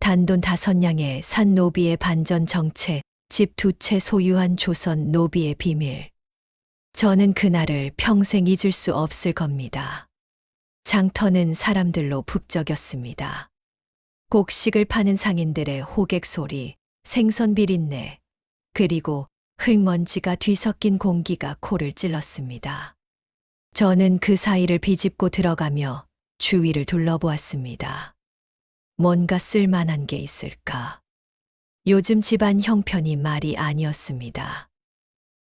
단돈 5냥의 산 노비의 반전 정체, 집 2채 소유한 조선 노비의 비밀. 저는 그날을 평생 잊을 수 없을 겁니다. 장터는 사람들로 북적였습니다. 곡식을 파는 상인들의 호객 소리, 생선 비린내, 그리고 흙먼지가 뒤섞인 공기가 코를 찔렀습니다. 저는 그 사이를 비집고 들어가며 주위를 둘러보았습니다. 뭔가 쓸만한 게 있을까? 요즘 집안 형편이 말이 아니었습니다.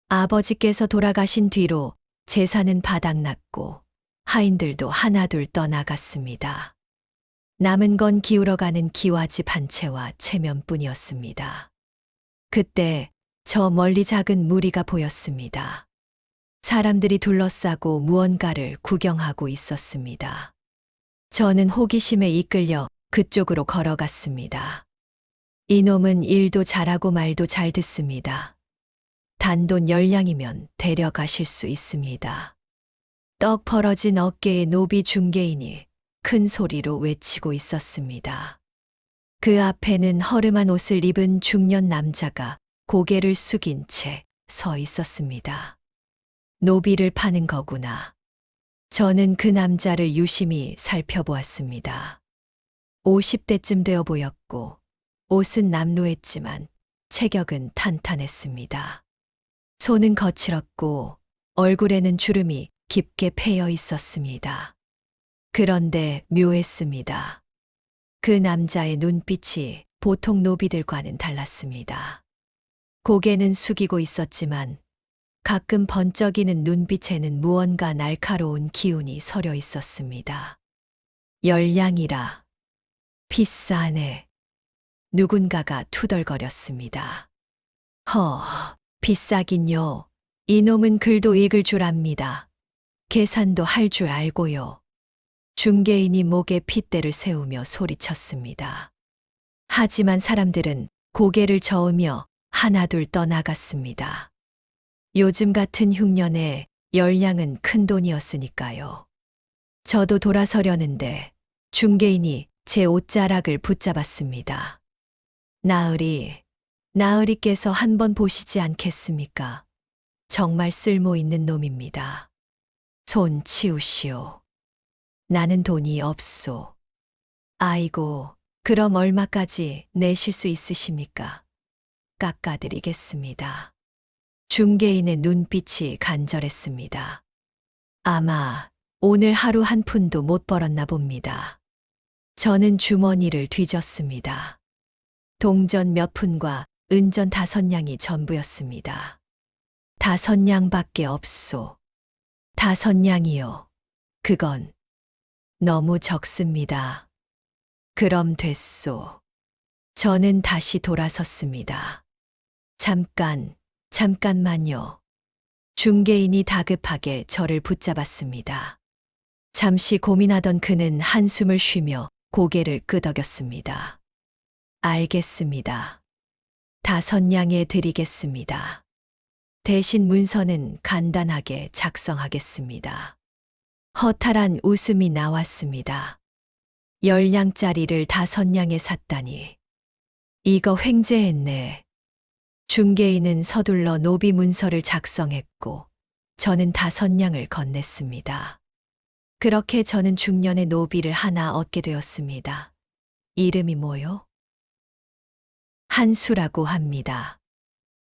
아버지께서 돌아가신 뒤로 재산은 바닥났고 하인들도 하나둘 떠나갔습니다. 남은 건 기울어가는 기와집 한 채와 체면뿐이었습니다. 그때 저 멀리 작은 무리가 보였습니다. 사람들이 둘러싸고 무언가를 구경하고 있었습니다. 저는 호기심에 이끌려 그쪽으로 걸어갔습니다. 이놈은 일도 잘하고 말도 잘 듣습니다. 단돈 10냥이면 데려가실 수 있습니다. 떡 벌어진 어깨의 노비 중개인이 큰 소리로 외치고 있었습니다. 그 앞에는 허름한 옷을 입은 중년 남자가 고개를 숙인 채 서 있었습니다. 노비를 파는 거구나. 저는 그 남자를 유심히 살펴보았습니다. 50대쯤 되어 보였고 옷은 남루했지만 체격은 탄탄했습니다. 손은 거칠었고 얼굴에는 주름이 깊게 패여 있었습니다. 그런데 묘했습니다. 그 남자의 눈빛이 보통 노비들과는 달랐습니다. 고개는 숙이고 있었지만 가끔 번쩍이는 눈빛에는 무언가 날카로운 기운이 서려 있었습니다. 10냥이라. 비싸네. 누군가가 투덜거렸습니다. 비싸긴요. 이놈은 글도 읽을 줄 압니다. 계산도 할 줄 알고요. 중개인이 목에 핏대를 세우며 소리쳤습니다. 하지만 사람들은 고개를 저으며 하나둘 떠나갔습니다. 요즘 같은 흉년에 10냥은 큰 돈이었으니까요. 저도 돌아서려는데 중개인이 제 옷자락을 붙잡았습니다. 나으리께서 한번 보시지 않겠습니까? 정말 쓸모 있는 놈입니다. 손 치우시오. 나는 돈이 없소. 아이고, 그럼 얼마까지 내실 수 있으십니까? 깎아드리겠습니다. 중개인의 눈빛이 간절했습니다. 아마 오늘 하루 한 푼도 못 벌었나 봅니다. 저는 주머니를 뒤졌습니다. 동전 몇 푼과 은전 5냥이 전부였습니다. 5냥밖에 없소. 5냥이요. 그건 너무 적습니다. 그럼 됐소. 저는 다시 돌아섰습니다. 잠깐만요. 중개인이 다급하게 저를 붙잡았습니다. 잠시 고민하던 그는 한숨을 쉬며 고개를 끄덕였습니다. 알겠습니다. 5냥에 드리겠습니다. 대신 문서는 간단하게 작성하겠습니다. 허탈한 웃음이 나왔습니다. 10냥짜리를 5냥에 샀다니. 이거 횡재했네. 중개인은 서둘러 노비 문서를 작성했고 저는 5냥을 건넸습니다. 그렇게 저는 중년의 노비를 하나 얻게 되었습니다. 이름이 뭐요? 한수라고 합니다.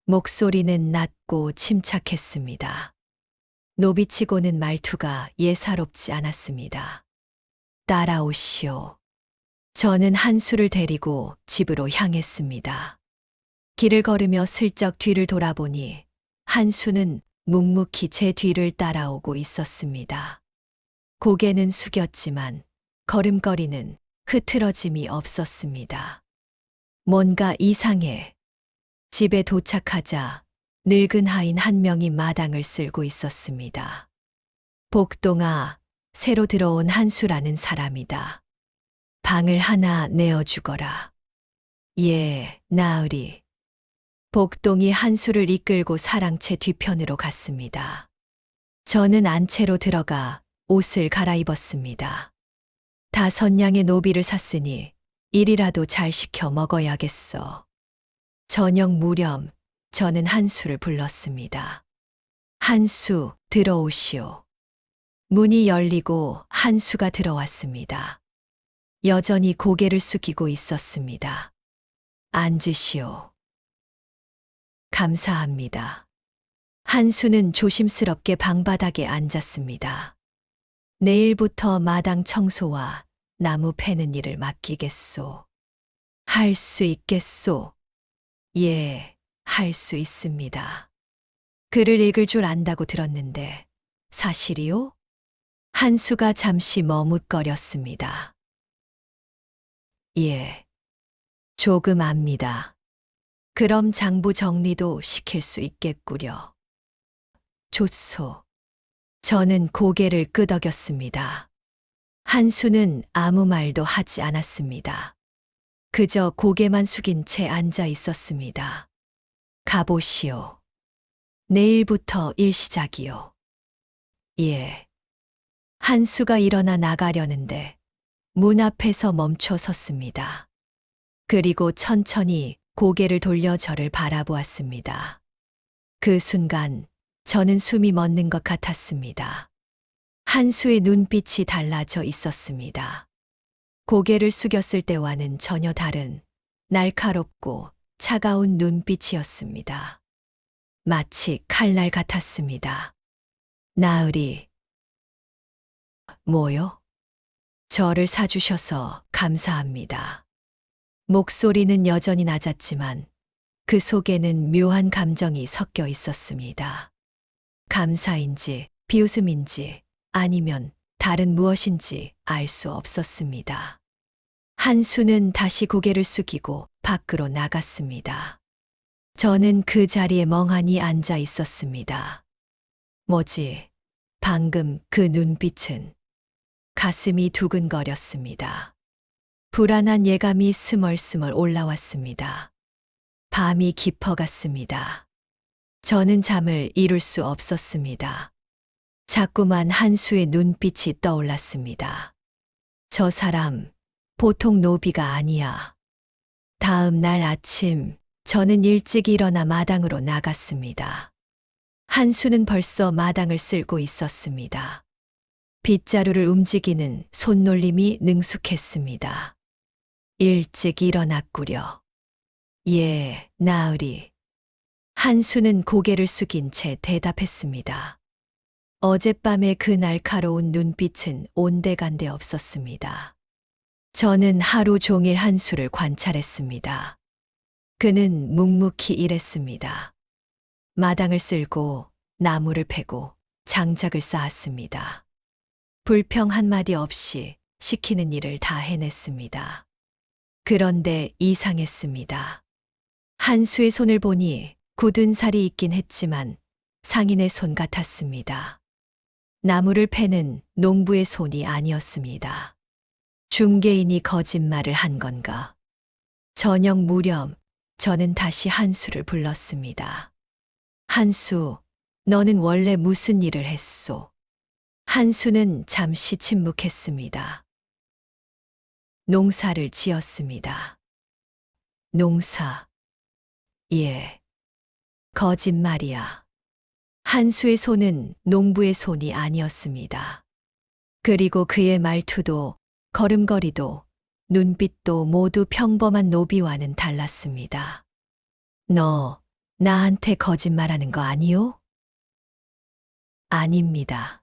목소리는 낮고 침착했습니다. 노비치고는 말투가 예사롭지 않았습니다. 따라오시오. 저는 한수를 데리고 집으로 향했습니다. 길을 걸으며 슬쩍 뒤를 돌아보니 한수는 묵묵히 제 뒤를 따라오고 있었습니다. 고개는 숙였지만 걸음걸이는 흐트러짐이 없었습니다. 뭔가 이상해. 집에 도착하자 늙은 하인 한 명이 마당을 쓸고 있었습니다. 복동아, 새로 들어온 한수라는 사람이다. 방을 하나 내어주거라. 예, 나으리. 복동이 한수를 이끌고 사랑채 뒤편으로 갔습니다. 저는 안채로 들어가 옷을 갈아입었습니다. 5냥의 노비를 샀으니 일이라도 잘 시켜 먹어야겠어. 저녁 무렵 저는 한수를 불렀습니다. 한수, 들어오시오. 문이 열리고 한수가 들어왔습니다. 여전히 고개를 숙이고 있었습니다. 앉으시오. 감사합니다. 한수는 조심스럽게 방바닥에 앉았습니다. 내일부터 마당 청소와 나무 패는 일을 맡기겠소. 할 수 있겠소? 예, 할 수 있습니다. 글을 읽을 줄 안다고 들었는데 사실이요? 한수가 잠시 머뭇거렸습니다. 예, 조금 압니다. 그럼 장부 정리도 시킬 수 있겠구려. 좋소. 저는 고개를 끄덕였습니다. 한수는 아무 말도 하지 않았습니다. 그저 고개만 숙인 채 앉아 있었습니다. 가보시오. 내일부터 일 시작이요. 예. 한수가 일어나 나가려는데 문 앞에서 멈춰 섰습니다. 그리고 천천히 고개를 돌려 저를 바라보았습니다. 그 순간 저는 숨이 멎는 것 같았습니다. 한수의 눈빛이 달라져 있었습니다. 고개를 숙였을 때와는 전혀 다른 날카롭고 차가운 눈빛이었습니다. 마치 칼날 같았습니다. 나으리. 뭐요? 저를 사주셔서 감사합니다. 목소리는 여전히 낮았지만 그 속에는 묘한 감정이 섞여 있었습니다. 감사인지 비웃음인지 아니면 다른 무엇인지 알 수 없었습니다. 한수는 다시 고개를 숙이고 밖으로 나갔습니다. 저는 그 자리에 멍하니 앉아 있었습니다. 뭐지? 방금 그 눈빛은. 가슴이 두근거렸습니다. 불안한 예감이 스멀스멀 올라왔습니다. 밤이 깊어갔습니다. 저는 잠을 이룰 수 없었습니다. 자꾸만 한수의 눈빛이 떠올랐습니다. 저 사람, 보통 노비가 아니야. 다음 날 아침, 저는 일찍 일어나 마당으로 나갔습니다. 한수는 벌써 마당을 쓸고 있었습니다. 빗자루를 움직이는 손놀림이 능숙했습니다. 일찍 일어났구려. 예, 나으리. 한수는 고개를 숙인 채 대답했습니다. 어젯밤의 그 날카로운 눈빛은 온데간데 없었습니다. 저는 하루 종일 한수를 관찰했습니다. 그는 묵묵히 일했습니다. 마당을 쓸고 나무를 패고 장작을 쌓았습니다. 불평 한마디 없이 시키는 일을 다 해냈습니다. 그런데 이상했습니다. 한수의 손을 보니 굳은 살이 있긴 했지만 상인의 손 같았습니다. 나무를 패는 농부의 손이 아니었습니다. 중개인이 거짓말을 한 건가? 저녁 무렵 저는 다시 한수를 불렀습니다. 한수, 너는 원래 무슨 일을 했소? 한수는 잠시 침묵했습니다. 농사를 지었습니다. 농사. 예. 거짓말이야. 한수의 손은 농부의 손이 아니었습니다. 그리고 그의 말투도 걸음걸이도 눈빛도 모두 평범한 노비와는 달랐습니다. 너 나한테 거짓말하는 거 아니요? 아닙니다.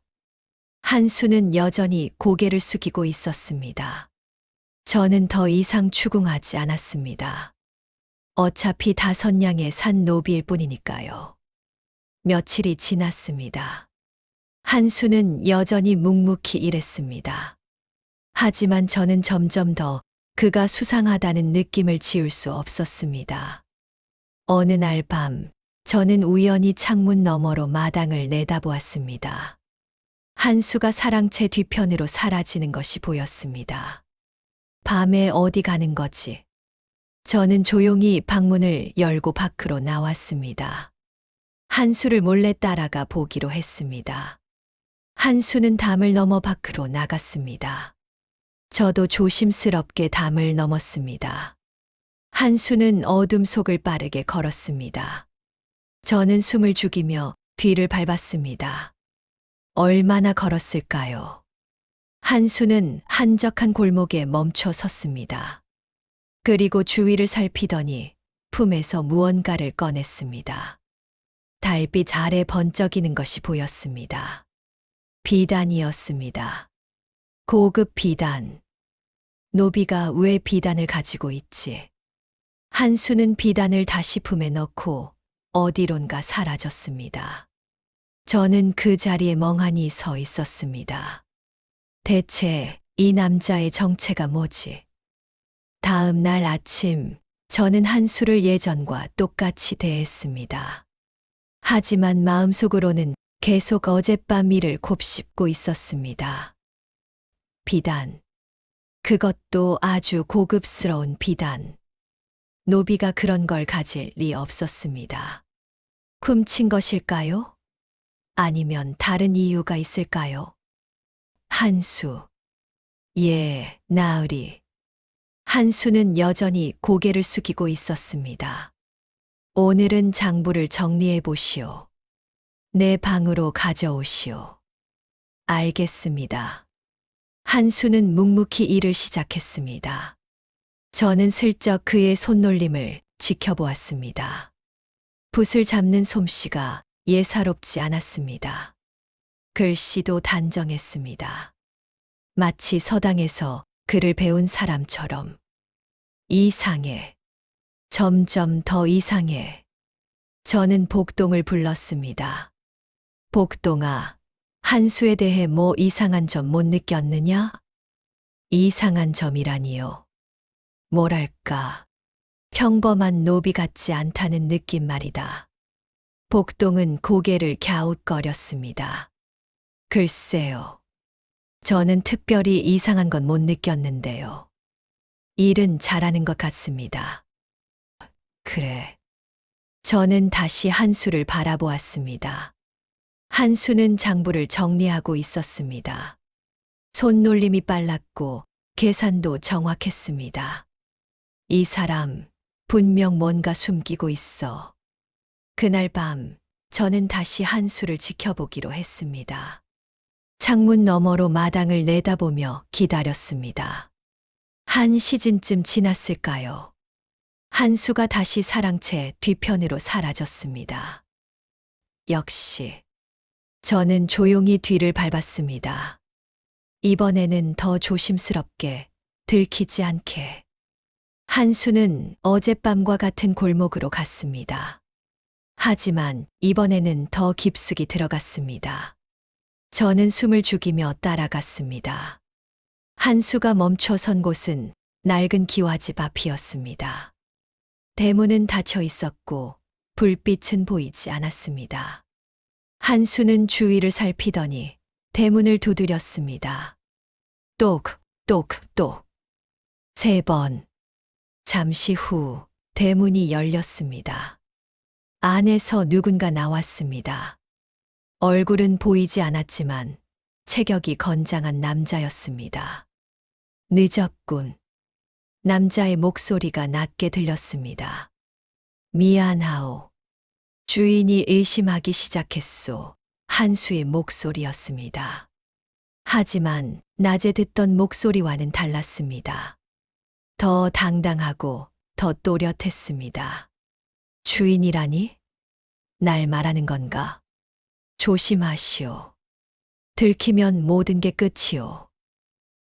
한수는 여전히 고개를 숙이고 있었습니다. 저는 더 이상 추궁하지 않았습니다. 어차피 5냥의 산 노비일 뿐이니까요. 며칠이 지났습니다. 한수는 여전히 묵묵히 일했습니다. 하지만 저는 점점 더 그가 수상하다는 느낌을 지울 수 없었습니다. 어느 날 밤, 저는 우연히 창문 너머로 마당을 내다보았습니다. 한수가 사랑채 뒤편으로 사라지는 것이 보였습니다. 밤에 어디 가는 거지? 저는 조용히 방문을 열고 밖으로 나왔습니다. 한수를 몰래 따라가 보기로 했습니다. 한수는 담을 넘어 밖으로 나갔습니다. 저도 조심스럽게 담을 넘었습니다. 한수는 어둠 속을 빠르게 걸었습니다. 저는 숨을 죽이며 뒤를 밟았습니다. 얼마나 걸었을까요? 한수는 한적한 골목에 멈춰 섰습니다. 그리고 주위를 살피더니 품에서 무언가를 꺼냈습니다. 달빛 아래 번쩍이는 것이 보였습니다. 비단이었습니다. 고급 비단. 노비가 왜 비단을 가지고 있지? 한수는 비단을 다시 품에 넣고 어디론가 사라졌습니다. 저는 그 자리에 멍하니 서 있었습니다. 대체 이 남자의 정체가 뭐지? 다음 날 아침, 저는 한수를 예전과 똑같이 대했습니다. 하지만 마음속으로는 계속 어젯밤 일을 곱씹고 있었습니다. 비단. 그것도 아주 고급스러운 비단. 노비가 그런 걸 가질 리 없었습니다. 훔친 것일까요? 아니면 다른 이유가 있을까요? 한수. 예, 나으리. 한수는 여전히 고개를 숙이고 있었습니다. 오늘은 장부를 정리해 보시오. 내 방으로 가져오시오. 알겠습니다. 한수는 묵묵히 일을 시작했습니다. 저는 슬쩍 그의 손놀림을 지켜보았습니다. 붓을 잡는 솜씨가 예사롭지 않았습니다. 글씨도 단정했습니다. 마치 서당에서 글을 배운 사람처럼. 이상해. 점점 더 이상해. 저는 복동을 불렀습니다. 복동아, 한수에 대해 뭐 이상한 점 못 느꼈느냐? 이상한 점이라니요. 뭐랄까, 평범한 노비 같지 않다는 느낌 말이다. 복동은 고개를 갸웃거렸습니다. 글쎄요. 저는 특별히 이상한 건 못 느꼈는데요. 일은 잘하는 것 같습니다. 그래. 저는 다시 한수를 바라보았습니다. 한수는 장부를 정리하고 있었습니다. 손놀림이 빨랐고 계산도 정확했습니다. 이 사람 분명 뭔가 숨기고 있어. 그날 밤 저는 다시 한수를 지켜보기로 했습니다. 창문 너머로 마당을 내다보며 기다렸습니다. 한 시즌쯤 지났을까요? 한수가 다시 사랑채 뒤편으로 사라졌습니다. 역시 저는 조용히 뒤를 밟았습니다. 이번에는 더 조심스럽게, 들키지 않게. 한수는 어젯밤과 같은 골목으로 갔습니다. 하지만 이번에는 더 깊숙이 들어갔습니다. 저는 숨을 죽이며 따라갔습니다. 한수가 멈춰 선 곳은 낡은 기와집 앞이었습니다. 대문은 닫혀 있었고 불빛은 보이지 않았습니다. 한수는 주위를 살피더니 대문을 두드렸습니다. 똑, 똑, 똑. 3번. 잠시 후 대문이 열렸습니다. 안에서 누군가 나왔습니다. 얼굴은 보이지 않았지만 체격이 건장한 남자였습니다. 늦었군. 남자의 목소리가 낮게 들렸습니다. 미안하오. 주인이 의심하기 시작했소. 한수의 목소리였습니다. 하지만 낮에 듣던 목소리와는 달랐습니다. 더 당당하고 더 또렷했습니다. 주인이라니? 날 말하는 건가? 조심하시오. 들키면 모든 게 끝이오.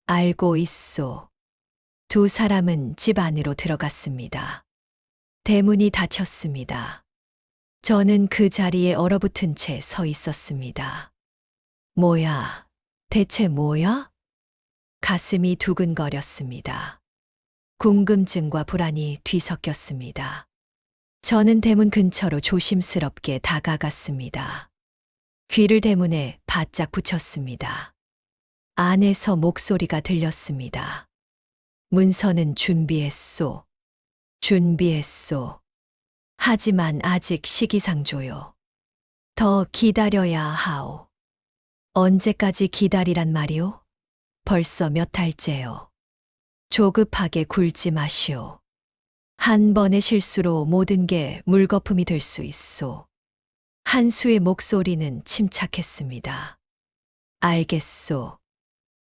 알고 있소. 2 사람은 집 안으로 들어갔습니다. 대문이 닫혔습니다. 저는 그 자리에 얼어붙은 채 서 있었습니다. 뭐야? 대체 뭐야? 가슴이 두근거렸습니다. 궁금증과 불안이 뒤섞였습니다. 저는 대문 근처로 조심스럽게 다가갔습니다. 귀를 대문에 바짝 붙였습니다. 안에서 목소리가 들렸습니다. 문서는 준비했소. 준비했소. 하지만 아직 시기상조요. 더 기다려야 하오. 언제까지 기다리란 말이오? 벌써 몇 달째요. 조급하게 굴지 마시오. 한 번의 실수로 모든 게 물거품이 될 수 있소. 한수의 목소리는 침착했습니다. 알겠소.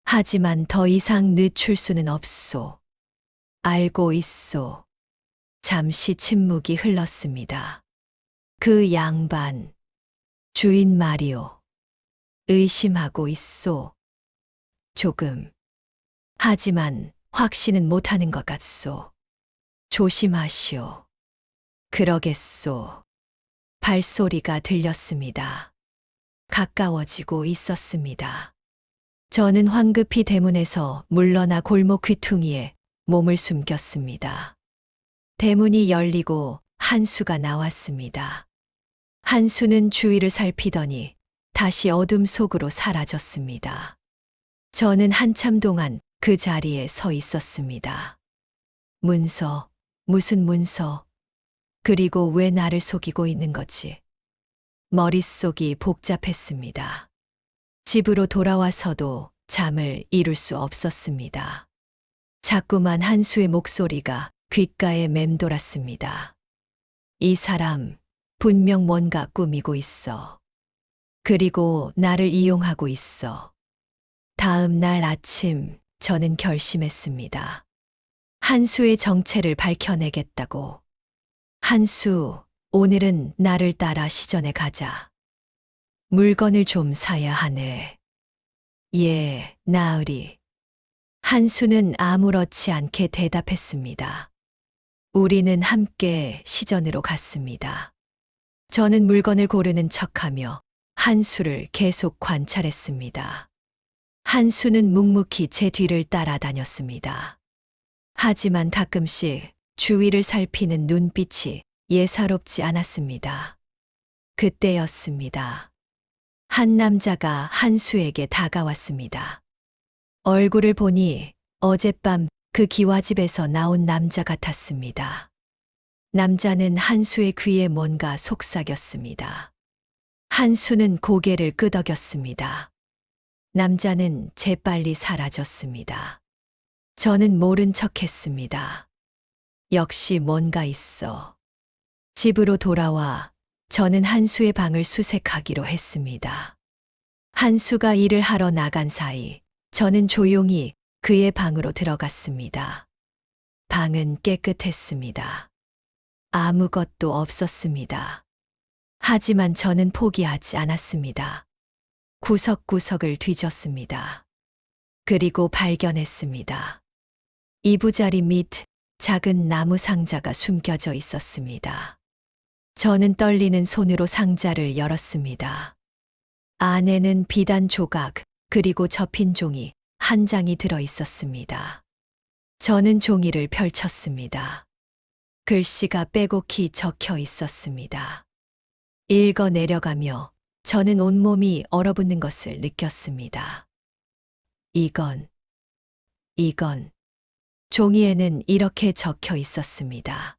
하지만 더 이상 늦출 수는 없소. 알고 있소. 잠시 침묵이 흘렀습니다. 그 양반, 주인 말이오. 의심하고 있소. 조금. 하지만 확신은 못하는 것 같소. 조심하시오. 그러겠소. 발소리가 들렸습니다. 가까워지고 있었습니다. 저는 황급히 대문에서 물러나 골목 귀퉁이에 몸을 숨겼습니다. 대문이 열리고 한수가 나왔습니다. 한수는 주위를 살피더니 다시 어둠 속으로 사라졌습니다. 저는 한참 동안 그 자리에 서 있었습니다. 문서, 무슨 문서, 그리고 왜 나를 속이고 있는 거지? 머릿속이 복잡했습니다. 집으로 돌아와서도 잠을 이룰 수 없었습니다. 자꾸만 한수의 목소리가 귓가에 맴돌았습니다. 이 사람 분명 뭔가 꾸미고 있어. 그리고 나를 이용하고 있어. 다음 날 아침 저는 결심했습니다. 한수의 정체를 밝혀내겠다고. 한수, 오늘은 나를 따라 시전에 가자. 물건을 좀 사야 하네. 예, 나으리. 한수는 아무렇지 않게 대답했습니다. 우리는 함께 시전으로 갔습니다. 저는 물건을 고르는 척하며 한수를 계속 관찰했습니다. 한수는 묵묵히 제 뒤를 따라다녔습니다. 하지만 가끔씩 주위를 살피는 눈빛이 예사롭지 않았습니다. 그때였습니다. 한 남자가 한수에게 다가왔습니다. 얼굴을 보니 어젯밤 그 기와집에서 나온 남자 같았습니다. 남자는 한수의 귀에 뭔가 속삭였습니다. 한수는 고개를 끄덕였습니다. 남자는 재빨리 사라졌습니다. 저는 모른 척했습니다. 역시 뭔가 있어. 집으로 돌아와 저는 한수의 방을 수색하기로 했습니다. 한수가 일을 하러 나간 사이 저는 조용히 그의 방으로 들어갔습니다. 방은 깨끗했습니다. 아무것도 없었습니다. 하지만 저는 포기하지 않았습니다. 구석구석을 뒤졌습니다. 그리고 발견했습니다. 이부자리 밑 작은 나무 상자가 숨겨져 있었습니다. 저는 떨리는 손으로 상자를 열었습니다. 안에는 비단 조각 그리고 접힌 종이 한 장이 들어 있었습니다. 저는 종이를 펼쳤습니다. 글씨가 빼곡히 적혀 있었습니다. 읽어 내려가며 저는 온몸이 얼어붙는 것을 느꼈습니다. 이건. 종이에는 이렇게 적혀 있었습니다.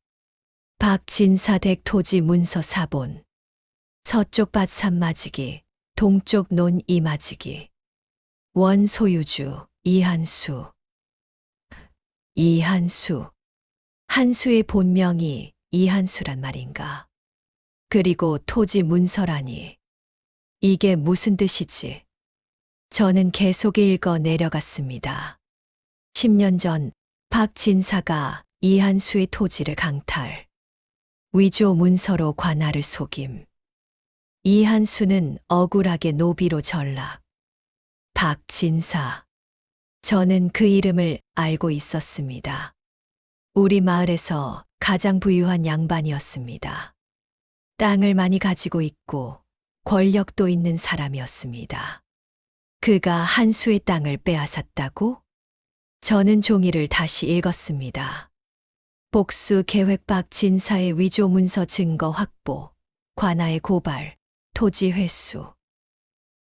박진사댁 토지 문서 사본. 서쪽 밭 산마지기, 동쪽 논 이마지기. 원 소유주 이한수. 한수의 본명이 이한수란 말인가? 그리고 토지 문서라니. 이게 무슨 뜻이지? 저는 계속 읽어 내려갔습니다. 10년 전 박진사가 이한수의 토지를 강탈. 위조 문서로 관할을 속임. 이한수는 억울하게 노비로 전락. 박진사. 저는 그 이름을 알고 있었습니다. 우리 마을에서 가장 부유한 양반이었습니다. 땅을 많이 가지고 있고 권력도 있는 사람이었습니다. 그가 한수의 땅을 빼앗았다고? 저는 종이를 다시 읽었습니다. 복수 계획 박진사의 위조 문서 증거 확보, 관아의 고발, 토지 회수.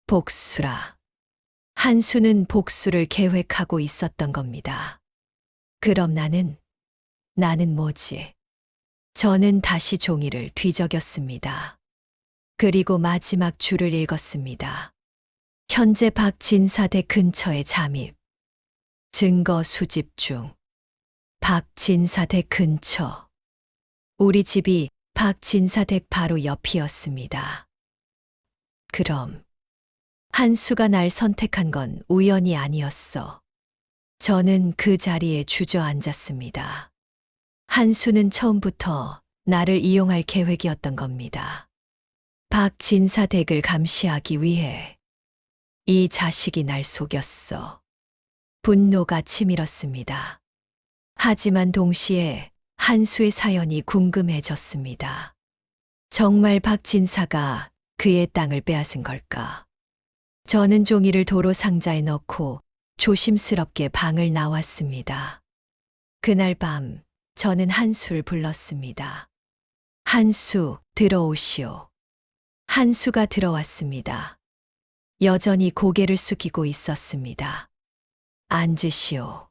복수라. 한수는 복수를 계획하고 있었던 겁니다. 그럼 나는 뭐지? 저는 다시 종이를 뒤적였습니다. 그리고 마지막 줄을 읽었습니다. 현재 박진사댁 근처에 잠입. 증거 수집 중. 박진사댁 근처. 우리 집이 박진사댁 바로 옆이었습니다. 그럼 한수가 날 선택한 건 우연이 아니었어. 저는 그 자리에 주저앉았습니다. 한수는 처음부터 나를 이용할 계획이었던 겁니다. 박진사 댁을 감시하기 위해. 이 자식이 날 속였어. 분노가 치밀었습니다. 하지만 동시에 한수의 사연이 궁금해졌습니다. 정말 박진사가 그의 땅을 빼앗은 걸까? 저는 종이를 도로 상자에 넣고 조심스럽게 방을 나왔습니다. 그날 밤 저는 한수를 불렀습니다. 한수, 들어오시오. 한수가 들어왔습니다. 여전히 고개를 숙이고 있었습니다. 앉으시오.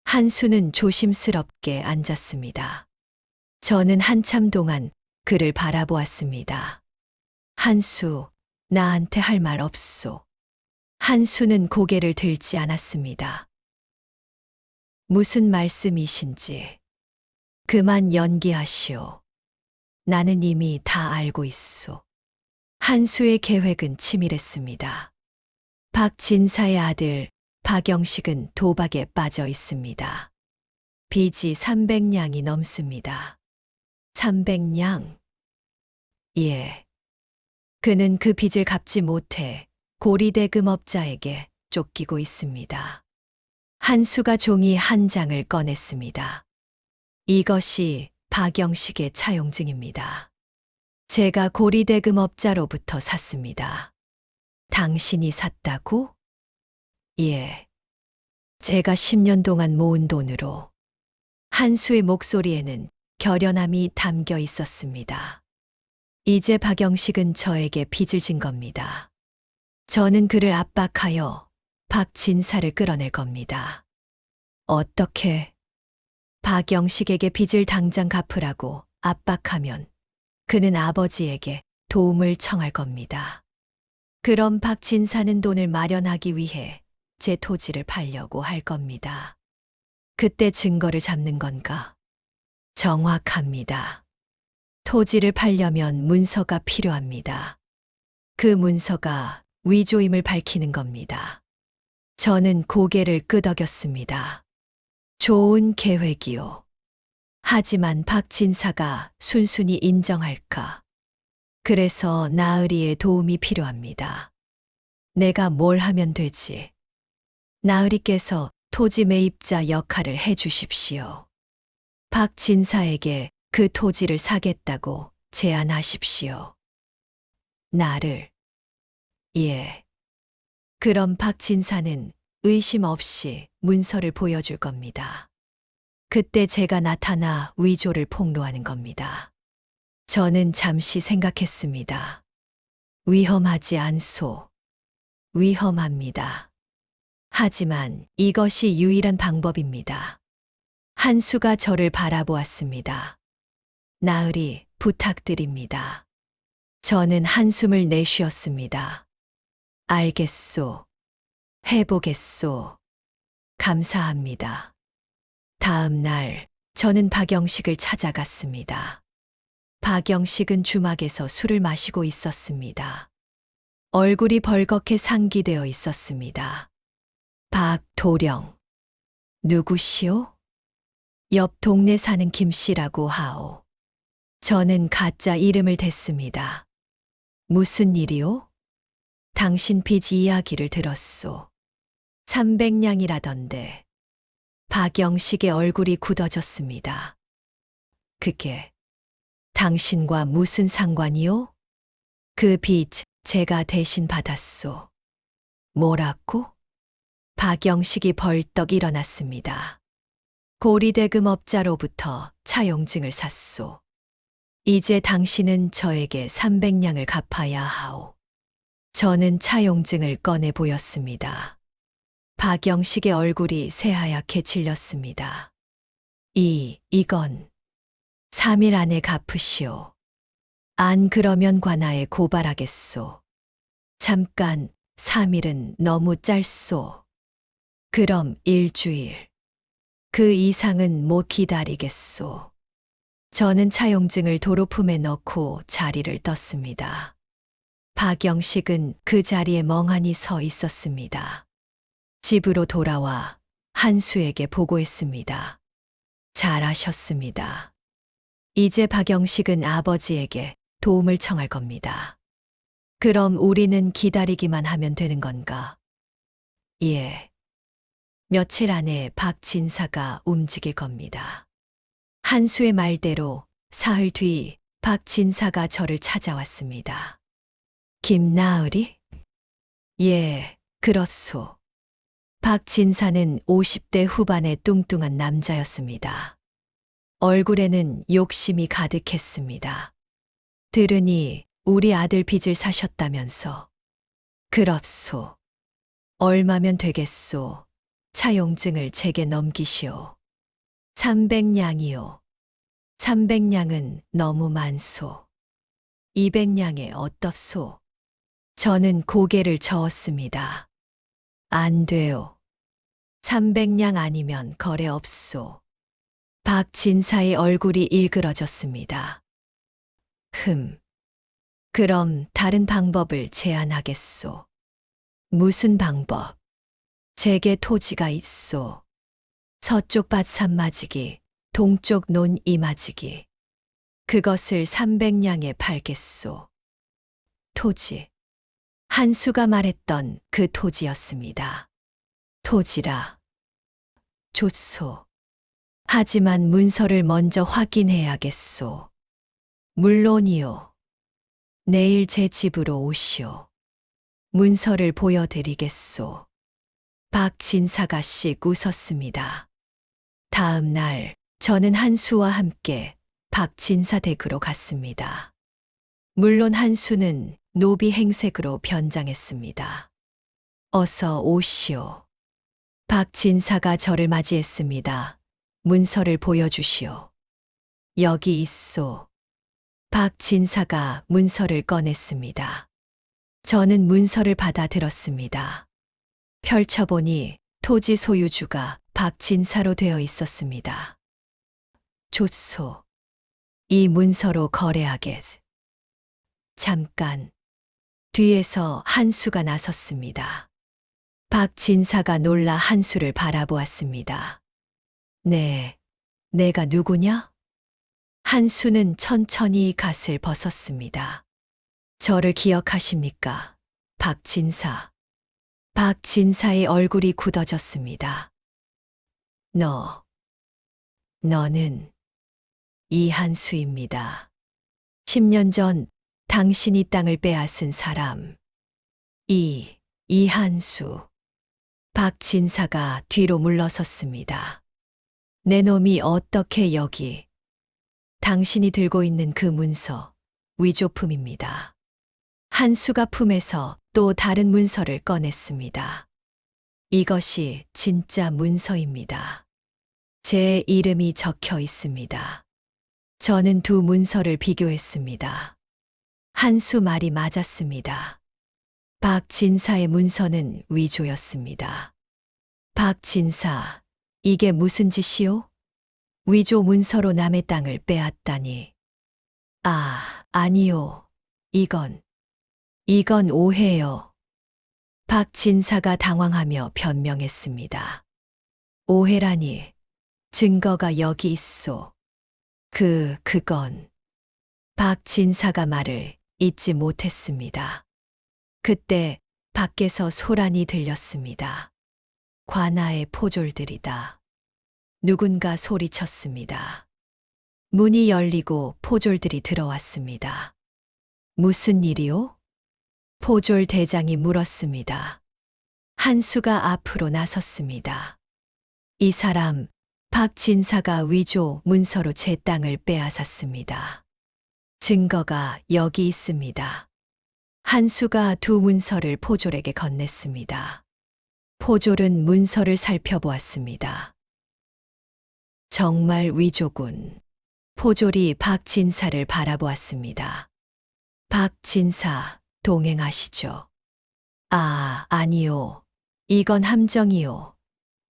한수는 조심스럽게 앉았습니다. 저는 한참 동안 그를 바라보았습니다. 한수, 나한테 할 말 없소. 한수는 고개를 들지 않았습니다. 무슨 말씀이신지. 그만 연기하시오. 나는 이미 다 알고 있소. 한수의 계획은 치밀했습니다. 박진사의 아들 박영식은 도박에 빠져 있습니다. 빚이 300냥이 넘습니다. 300냥? 예. 그는 그 빚을 갚지 못해 고리대금업자에게 쫓기고 있습니다. 한수가 종이 한 장을 꺼냈습니다. 이것이 박영식의 차용증입니다. 제가 고리대금업자로부터 샀습니다. 당신이 샀다고? 예. 제가 10년 동안 모은 돈으로. 한수의 목소리에는 결연함이 담겨 있었습니다. 이제 박영식은 저에게 빚을 진 겁니다. 저는 그를 압박하여 박진사를 끌어낼 겁니다. 어떻게? 박영식에게 빚을 당장 갚으라고 압박하면 그는 아버지에게 도움을 청할 겁니다. 그럼 박진사는 돈을 마련하기 위해 제 토지를 팔려고 할 겁니다. 그때 증거를 잡는 건가? 정확합니다. 토지를 팔려면 문서가 필요합니다. 그 문서가 위조임을 밝히는 겁니다. 저는 고개를 끄덕였습니다. 좋은 계획이요. 하지만 박진사가 순순히 인정할까? 그래서 나으리의 도움이 필요합니다. 내가 뭘 하면 되지? 나으리께서 토지 매입자 역할을 해 주십시오. 박진사에게 그 토지를 사겠다고 제안하십시오. 나를. 예. 그럼 박진사는 의심 없이 문서를 보여줄 겁니다. 그때 제가 나타나 위조를 폭로하는 겁니다. 저는 잠시 생각했습니다. 위험하지 않소. 위험합니다. 하지만 이것이 유일한 방법입니다. 한수가 저를 바라보았습니다. 나으리, 부탁드립니다. 저는 한숨을 내쉬었습니다. 알겠소. 해보겠소. 감사합니다. 다음 날, 저는 박영식을 찾아갔습니다. 박영식은 주막에서 술을 마시고 있었습니다. 얼굴이 벌겋게 상기되어 있었습니다. 박도령. 누구시오? 옆 동네 사는 김씨라고 하오. 저는 가짜 이름을 댔습니다. 무슨 일이오? 당신 빚 이야기를 들었소. 300냥이라던데. 박영식의 얼굴이 굳어졌습니다. 그게 당신과 무슨 상관이오? 그 빚 제가 대신 받았소. 뭐라고? 박영식이 벌떡 일어났습니다. 고리대금업자로부터 차용증을 샀소. 이제 당신은 저에게 300냥을 갚아야 하오. 저는 차용증을 꺼내 보였습니다. 박영식의 얼굴이 새하얗게 질렸습니다. 이건 3일 안에 갚으시오. 안 그러면 관아에 고발하겠소. 잠깐, 3일은 너무 짧소. 그럼 일주일. 그 이상은 못 기다리겠소. 저는 차용증을 도로품에 넣고 자리를 떴습니다. 박영식은 그 자리에 멍하니 서 있었습니다. 집으로 돌아와 한수에게 보고했습니다. 잘하셨습니다. 이제 박영식은 아버지에게 도움을 청할 겁니다. 그럼 우리는 기다리기만 하면 되는 건가? 예. 며칠 안에 박진사가 움직일 겁니다. 한수의 말대로 사흘 뒤 박진사가 저를 찾아왔습니다. 김나으리? 예, 그렇소. 박진사는 50대 후반의 뚱뚱한 남자였습니다. 얼굴에는 욕심이 가득했습니다. 들으니 우리 아들 빚을 사셨다면서. 그렇소. 얼마면 되겠소? 차용증을 제게 넘기시오. 300냥이요. 300냥은 너무 많소. 200냥에 어떻소? 저는 고개를 저었습니다. 안 돼요. 300냥 아니면 거래 없소. 박진사의 얼굴이 일그러졌습니다. 그럼 다른 방법을 제안하겠소. 무슨 방법? 제게 토지가 있소. 서쪽 밭 산마지기, 동쪽 논 이마지기. 그것을 300냥에 팔겠소. 토지. 한수가 말했던 그 토지였습니다. 토지라. 좋소. 하지만 문서를 먼저 확인해야겠소. 물론이요. 내일 제 집으로 오시오. 문서를 보여드리겠소. 박진사가 씩 웃었습니다. 다음 날 저는 한수와 함께 박진사 댁으로 갔습니다. 물론 한수는 노비 행색으로 변장했습니다. 어서 오시오. 박진사가 저를 맞이했습니다. 문서를 보여주시오. 여기 있소. 박진사가 문서를 꺼냈습니다. 저는 문서를 받아 들었습니다. 펼쳐보니 토지 소유주가 박진사로 되어 있었습니다. 좋소. 이 문서로 거래하겠. 잠깐. 뒤에서 한수가 나섰습니다. 박진사가 놀라 한수를 바라보았습니다. 네, 내가 누구냐? 한수는 천천히 갓을 벗었습니다. 저를 기억하십니까? 박진사. 박진사의 얼굴이 굳어졌습니다. 너는 이한수입니다. 10년 전 당신이 땅을 빼앗은 사람. 이한수. 박진사가 뒤로 물러섰습니다. 내 놈이 어떻게 여기? 당신이 들고 있는 그 문서, 위조품입니다. 한수가 품에서 또 다른 문서를 꺼냈습니다. 이것이 진짜 문서입니다. 제 이름이 적혀 있습니다. 저는 두 문서를 비교했습니다. 한수 말이 맞았습니다. 박진사의 문서는 위조였습니다. 박진사, 이게 무슨 짓이오? 위조 문서로 남의 땅을 빼앗다니. 아니요. 이건 오해요. 박진사가 당황하며 변명했습니다. 오해라니. 증거가 여기 있소. 그건. 박진사가 말을 잇지 못했습니다. 그때 밖에서 소란이 들렸습니다. 관아의 포졸들이다. 누군가 소리쳤습니다. 문이 열리고 포졸들이 들어왔습니다. 무슨 일이오? 포졸 대장이 물었습니다. 한수가 앞으로 나섰습니다. 이 사람, 박진사가 위조 문서로 제 땅을 빼앗았습니다. 증거가 여기 있습니다. 한수가 두 문서를 포졸에게 건넸습니다. 포졸은 문서를 살펴보았습니다. 정말 위조군. 포졸이 박진사를 바라보았습니다. 박진사, 동행하시죠. 아니요. 이건 함정이요.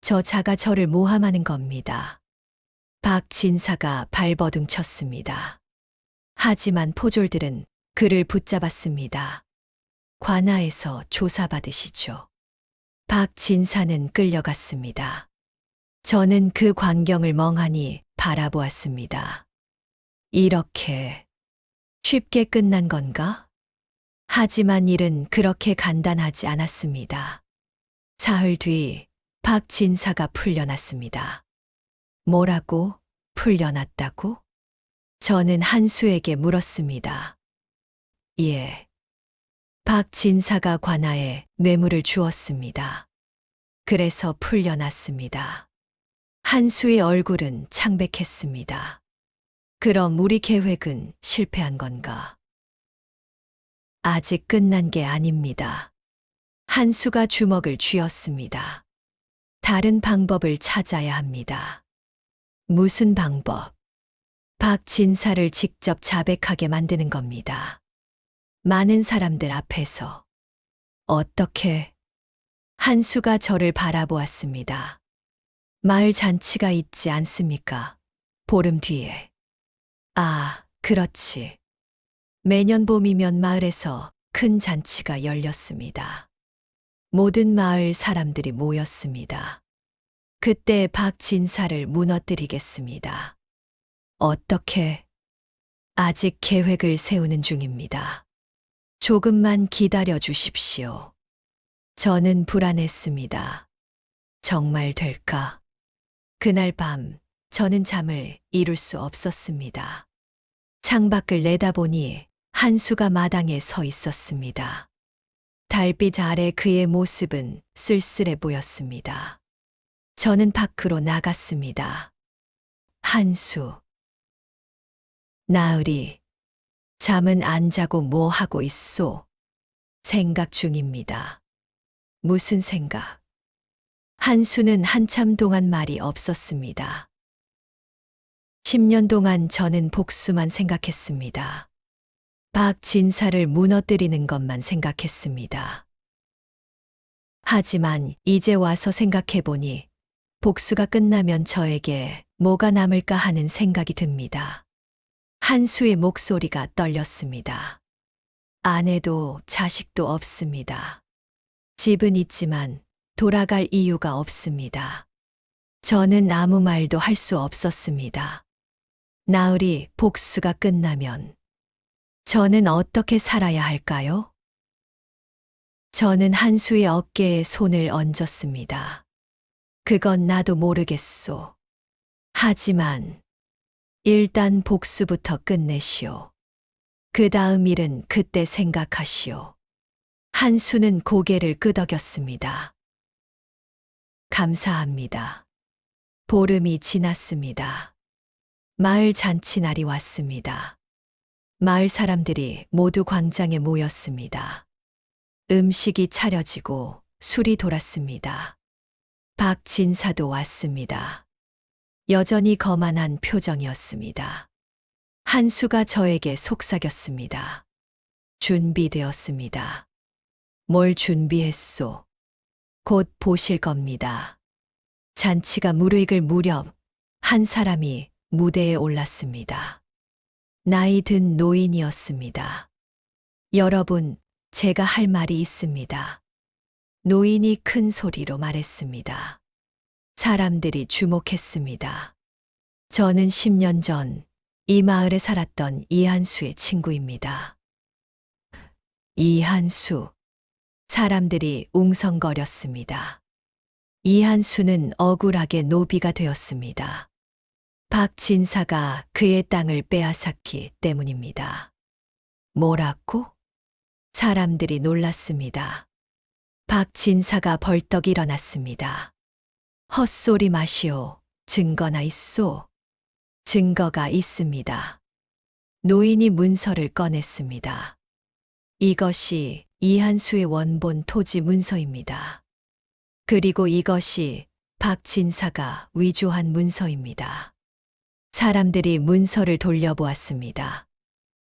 저 자가 저를 모함하는 겁니다. 박 진사가 발버둥 쳤습니다. 하지만 포졸들은 그를 붙잡았습니다. 관아에서 조사받으시죠. 박 진사는 끌려갔습니다. 저는 그 광경을 멍하니 바라보았습니다. 이렇게 쉽게 끝난 건가? 하지만 일은 그렇게 간단하지 않았습니다. 사흘 뒤 박 진사가 풀려났습니다. 뭐라고? 풀려났다고? 저는 한수에게 물었습니다. 예. 박 진사가 관아에 뇌물을 주었습니다. 그래서 풀려났습니다. 한수의 얼굴은 창백했습니다. 그럼 우리 계획은 실패한 건가? 아직 끝난 게 아닙니다. 한수가 주먹을 쥐었습니다. 다른 방법을 찾아야 합니다. 무슨 방법? 박 진사를 직접 자백하게 만드는 겁니다. 많은 사람들 앞에서. 어떻게? 한수가 저를 바라보았습니다. 마을 잔치가 있지 않습니까? 보름 뒤에. 아, 그렇지. 매년 봄이면 마을에서 큰 잔치가 열렸습니다. 모든 마을 사람들이 모였습니다. 그때 박 진사를 무너뜨리겠습니다. 어떻게? 아직 계획을 세우는 중입니다. 조금만 기다려 주십시오. 저는 불안했습니다. 정말 될까? 그날 밤 저는 잠을 이룰 수 없었습니다. 창밖을 내다보니 한수가 마당에 서 있었습니다. 달빛 아래 그의 모습은 쓸쓸해 보였습니다. 저는 밖으로 나갔습니다. 한수. 나으리. 잠은 안 자고 뭐 하고 있소? 생각 중입니다. 무슨 생각? 한수는 한참 동안 말이 없었습니다. 10년 동안 저는 복수만 생각했습니다. 박 진사를 무너뜨리는 것만 생각했습니다. 하지만 이제 와서 생각해보니 복수가 끝나면 저에게 뭐가 남을까 하는 생각이 듭니다. 한수의 목소리가 떨렸습니다. 아내도 자식도 없습니다. 집은 있지만 돌아갈 이유가 없습니다. 저는 아무 말도 할 수 없었습니다. 나으리 복수가 끝나면 저는 어떻게 살아야 할까요? 저는 한수의 어깨에 손을 얹었습니다. 그건 나도 모르겠소. 하지만 일단 복수부터 끝내시오. 그 다음 일은 그때 생각하시오. 한수는 고개를 끄덕였습니다. 감사합니다. 보름이 지났습니다. 마을 잔치날이 왔습니다. 마을 사람들이 모두 광장에 모였습니다. 음식이 차려지고 술이 돌았습니다. 박 진사도 왔습니다. 여전히 거만한 표정이었습니다. 한수가 저에게 속삭였습니다. 준비되었습니다. 뭘 준비했소? 곧 보실 겁니다. 잔치가 무르익을 무렵 한 사람이 무대에 올랐습니다. 나이 든 노인이었습니다. 여러분, 제가 할 말이 있습니다. 노인이 큰 소리로 말했습니다. 사람들이 주목했습니다. 저는 10년 전 이 마을에 살았던 이한수의 친구입니다. 이한수. 사람들이 웅성거렸습니다. 이한수는 억울하게 노비가 되었습니다. 박 진사가 그의 땅을 빼앗았기 때문입니다. 뭐라고? 사람들이 놀랐습니다. 박 진사가 벌떡 일어났습니다. 헛소리 마시오. 증거나 있소? 증거가 있습니다. 노인이 문서를 꺼냈습니다. 이것이 이한수의 원본 토지 문서입니다. 그리고 이것이 박 진사가 위조한 문서입니다. 사람들이 문서를 돌려보았습니다.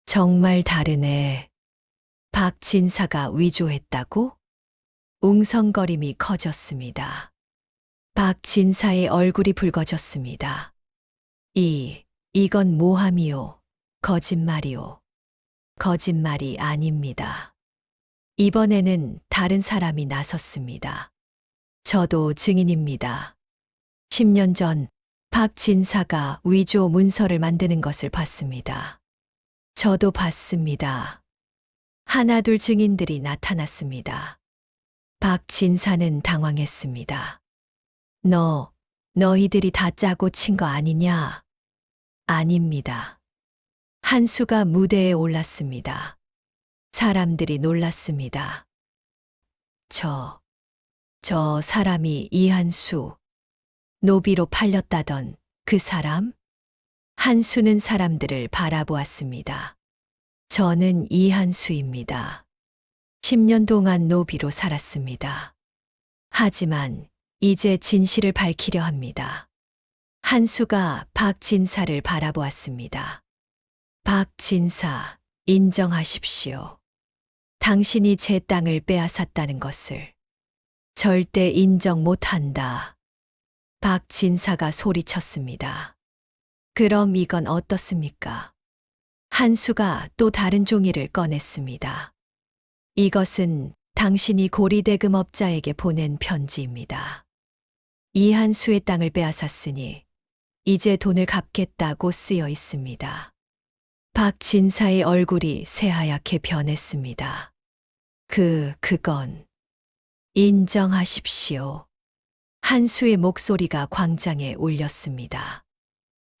정말 다르네. 박 진사가 위조했다고? 웅성거림이 커졌습니다. 박진사의 얼굴이 붉어졌습니다. 이건 모함이요. 거짓말이요. 거짓말이 아닙니다. 이번에는 다른 사람이 나섰습니다. 저도 증인입니다. 10년 전 박진사가 위조 문서를 만드는 것을 봤습니다. 저도 봤습니다. 하나둘 증인들이 나타났습니다. 박진사는 당황했습니다. 너희들이 다 짜고 친 거 아니냐? 아닙니다. 한수가 무대에 올랐습니다. 사람들이 놀랐습니다. 저 사람이 이한수, 노비로 팔렸다던 그 사람? 한수는 사람들을 바라보았습니다. 저는 이한수입니다. 10년 동안 노비로 살았습니다. 하지만 이제 진실을 밝히려 합니다. 한수가 박진사를 바라보았습니다. 박진사, 인정하십시오. 당신이 제 땅을 빼앗았다는 것을 절대 인정 못한다. 박진사가 소리쳤습니다. 그럼 이건 어떻습니까? 한수가 또 다른 종이를 꺼냈습니다. 이것은 당신이 고리대금업자에게 보낸 편지입니다. 이한수의 땅을 빼앗았으니 이제 돈을 갚겠다고 쓰여 있습니다. 박진사의 얼굴이 새하얗게 변했습니다. 그건 인정하십시오. 한수의 목소리가 광장에 울렸습니다.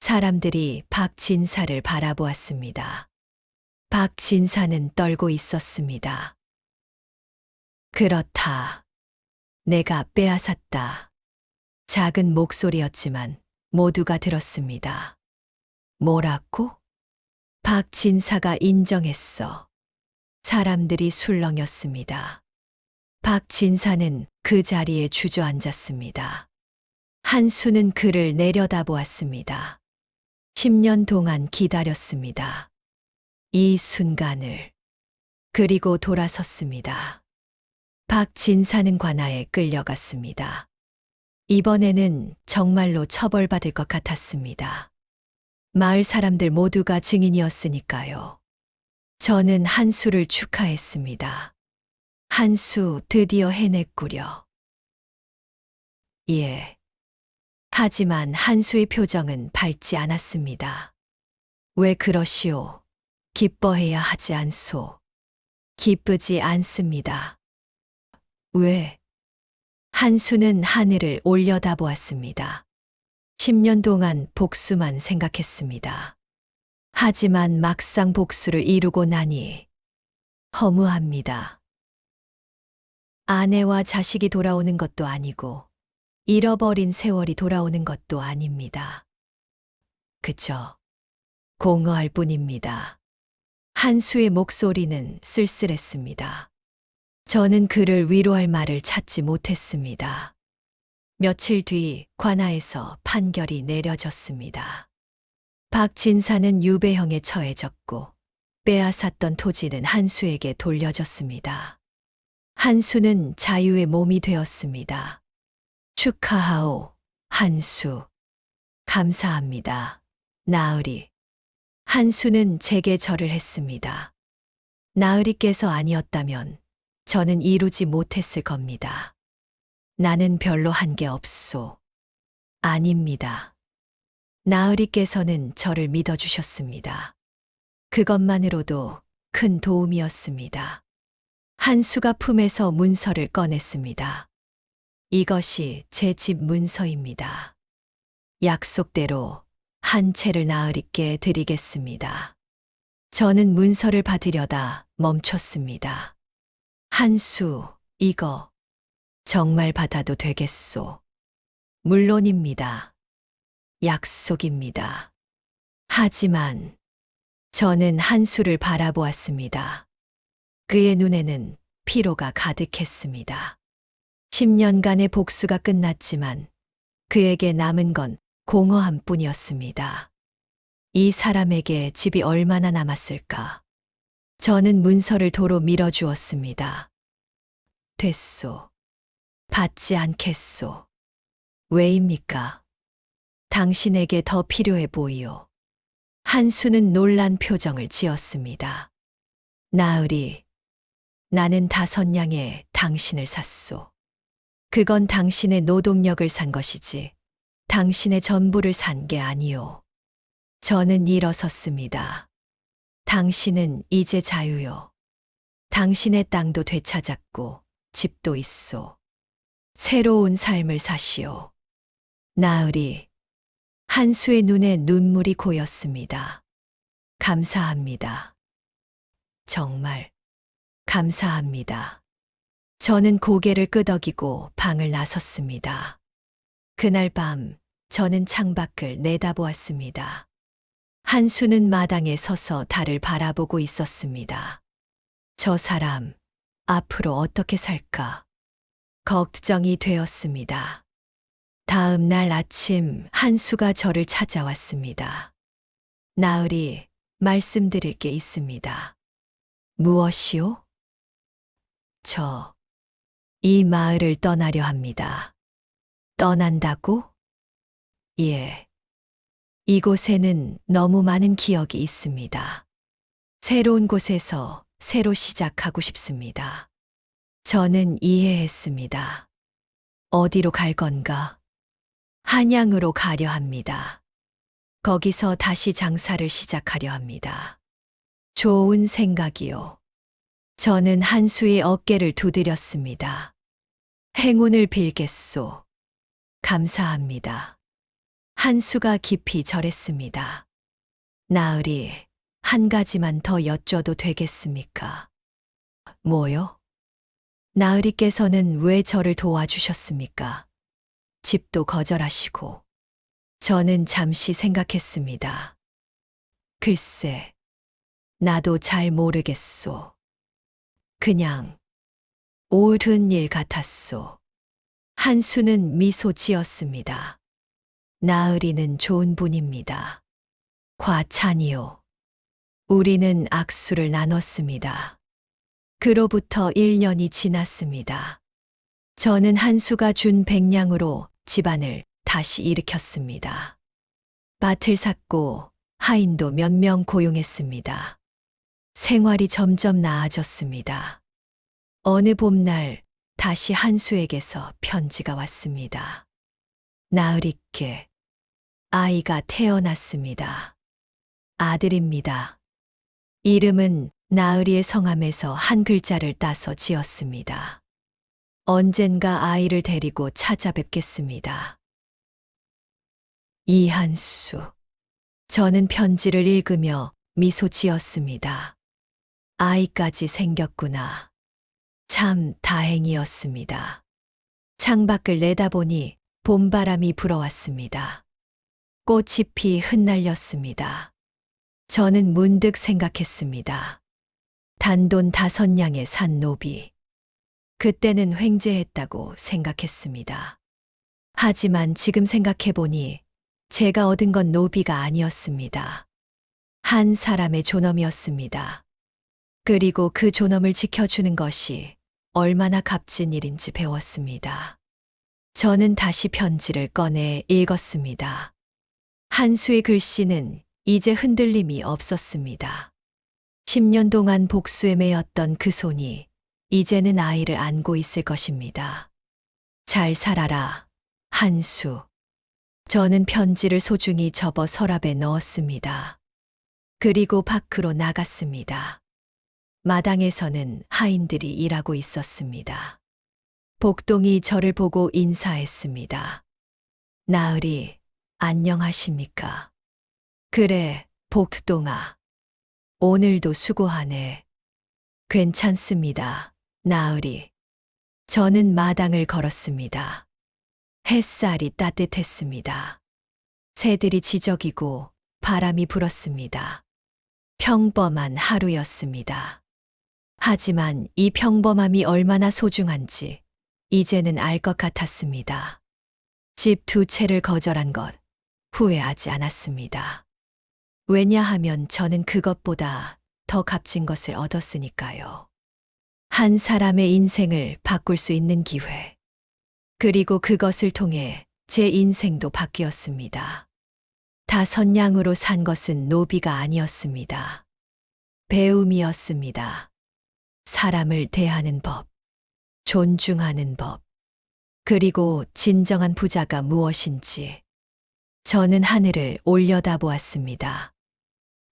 사람들이 박진사를 바라보았습니다. 박진사는 떨고 있었습니다. 그렇다. 내가 빼앗았다. 작은 목소리였지만 모두가 들었습니다. 뭐라고? 박진사가 인정했어. 사람들이 술렁였습니다. 박진사는 그 자리에 주저앉았습니다. 한수는 그를 내려다보았습니다. 10년 동안 기다렸습니다. 이 순간을. 그리고 돌아섰습니다. 박진사는 관아에 끌려갔습니다. 이번에는 정말로 처벌받을 것 같았습니다. 마을 사람들 모두가 증인이었으니까요. 저는 한수를 축하했습니다. 한수 드디어 해냈구려. 예. 하지만 한수의 표정은 밝지 않았습니다. 왜 그러시오? 기뻐해야 하지 않소. 기쁘지 않습니다. 왜? 한수는 하늘을 올려다보았습니다. 10년 동안 복수만 생각했습니다. 하지만 막상 복수를 이루고 나니 허무합니다. 아내와 자식이 돌아오는 것도 아니고 잃어버린 세월이 돌아오는 것도 아닙니다. 그저 공허할 뿐입니다. 한수의 목소리는 쓸쓸했습니다. 저는 그를 위로할 말을 찾지 못했습니다. 며칠 뒤 관아에서 판결이 내려졌습니다. 박진사는 유배형에 처해졌고 빼앗았던 토지는 한수에게 돌려졌습니다. 한수는 자유의 몸이 되었습니다. 축하하오, 한수. 감사합니다. 나으리. 한수는 제게 절을 했습니다. 나으리께서 아니었다면 저는 이루지 못했을 겁니다. 나는 별로 한 게 없소. 아닙니다. 나으리께서는 저를 믿어주셨습니다. 그것만으로도 큰 도움이었습니다. 한수가 품에서 문서를 꺼냈습니다. 이것이 제 집 문서입니다. 약속대로 한 채를 나으리께 드리겠습니다. 저는 문서를 받으려다 멈췄습니다. 한수, 이거 정말 받아도 되겠소? 물론입니다. 약속입니다. 하지만 저는 한수를 바라보았습니다. 그의 눈에는 피로가 가득했습니다. 10년간의 복수가 끝났지만 그에게 남은 건 공허함 뿐이었습니다. 이 사람에게 집이 얼마나 남았을까? 저는 문서를 도로 밀어주었습니다. 됐소. 받지 않겠소. 왜입니까? 당신에게 더 필요해 보이오. 한수는 놀란 표정을 지었습니다. 나으리, 나는 5냥에 당신을 샀소. 그건 당신의 노동력을 산 것이지, 당신의 전부를 산 게 아니오. 저는 일어섰습니다. 당신은 이제 자유요. 당신의 땅도 되찾았고, 집도 있소. 새로운 삶을 사시오. 나으리, 한수의 눈에 눈물이 고였습니다. 감사합니다. 정말 감사합니다. 저는 고개를 끄덕이고 방을 나섰습니다. 그날 밤 저는 창밖을 내다보았습니다. 한수는 마당에 서서 달을 바라보고 있었습니다. 저 사람, 앞으로 어떻게 살까? 걱정이 되었습니다. 다음 날 아침 한수가 저를 찾아왔습니다. 나으리, 말씀드릴 게 있습니다. 무엇이요? 이 마을을 떠나려 합니다. 떠난다고? 예. 이곳에는 너무 많은 기억이 있습니다. 새로운 곳에서 새로 시작하고 싶습니다. 저는 이해했습니다. 어디로 갈 건가? 한양으로 가려 합니다. 거기서 다시 장사를 시작하려 합니다. 좋은 생각이요. 저는 한수의 어깨를 두드렸습니다. 행운을 빌겠소. 감사합니다. 한수가 깊이 절했습니다. 나으리, 한 가지만 더 여쭤도 되겠습니까? 뭐요? 나으리께서는 왜 저를 도와주셨습니까? 집도 거절하시고. 저는 잠시 생각했습니다. 글쎄, 나도 잘 모르겠소. 그냥 옳은 일 같았소. 한수는 미소 지었습니다. 나으리는 좋은 분입니다. 과찬이요. 우리는 악수를 나눴습니다. 그로부터 1년이 지났습니다. 저는 한수가 준 100냥으로 집안을 다시 일으켰습니다. 밭을 샀고 하인도 몇 명 고용했습니다. 생활이 점점 나아졌습니다. 어느 봄날 다시 한수에게서 편지가 왔습니다. 나으리께 아이가 태어났습니다. 아들입니다. 이름은 나으리의 성함에서 한 글자를 따서 지었습니다. 언젠가 아이를 데리고 찾아뵙겠습니다. 이한수. 저는 편지를 읽으며 미소 지었습니다. 아이까지 생겼구나. 참 다행이었습니다. 창밖을 내다보니 봄바람이 불어왔습니다. 꽃잎이 흩날렸습니다. 저는 문득 생각했습니다. 단돈 5냥에 산 노비. 그때는 횡재했다고 생각했습니다. 하지만 지금 생각해보니 제가 얻은 건 노비가 아니었습니다. 한 사람의 존엄이었습니다. 그리고 그 존엄을 지켜주는 것이 얼마나 값진 일인지 배웠습니다. 저는 다시 편지를 꺼내 읽었습니다. 한수의 글씨는 이제 흔들림이 없었습니다. 10년 동안 복수에 매였던 그 손이 이제는 아이를 안고 있을 것입니다. 잘 살아라, 한수. 저는 편지를 소중히 접어 서랍에 넣었습니다. 그리고 밖으로 나갔습니다. 마당에서는 하인들이 일하고 있었습니다. 복동이 저를 보고 인사했습니다. 나으리, 안녕하십니까? 그래, 복동아. 오늘도 수고하네. 괜찮습니다, 나으리. 저는 마당을 걸었습니다. 햇살이 따뜻했습니다. 새들이 지저귀고 바람이 불었습니다. 평범한 하루였습니다. 하지만 이 평범함이 얼마나 소중한지 이제는 알 것 같았습니다. 집 2채를 거절한 것 후회하지 않았습니다. 왜냐하면 저는 그것보다 더 값진 것을 얻었으니까요. 한 사람의 인생을 바꿀 수 있는 기회. 그리고 그것을 통해 제 인생도 바뀌었습니다. 다섯 양으로 산 것은 노비가 아니었습니다. 배움이었습니다. 사람을 대하는 법, 존중하는 법, 그리고 진정한 부자가 무엇인지. 저는 하늘을 올려다보았습니다.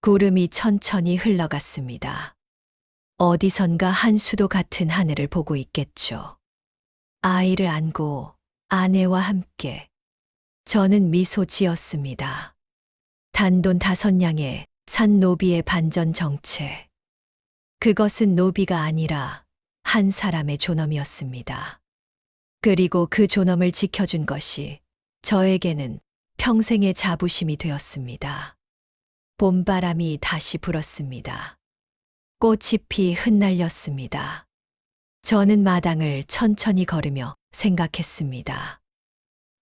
구름이 천천히 흘러갔습니다. 어디선가 한 수도 같은 하늘을 보고 있겠죠. 아이를 안고 아내와 함께 저는 미소 지었습니다. 단돈 5냥에 산 노비의 반전 정체. 그것은 노비가 아니라 한 사람의 존엄이었습니다. 그리고 그 존엄을 지켜준 것이 저에게는 평생의 자부심이 되었습니다. 봄바람이 다시 불었습니다. 꽃잎이 흩날렸습니다. 저는 마당을 천천히 걸으며 생각했습니다.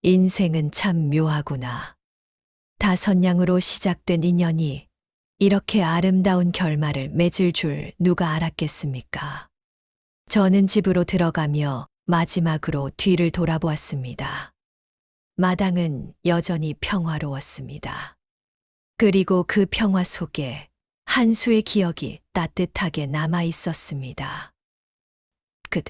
인생은 참 묘하구나. 5냥으로 시작된 인연이 이렇게 아름다운 결말을 맺을 줄 누가 알았겠습니까? 저는 집으로 들어가며 마지막으로 뒤를 돌아보았습니다. 마당은 여전히 평화로웠습니다. 그리고 그 평화 속에 한 수의 기억이 따뜻하게 남아 있었습니다. 끝.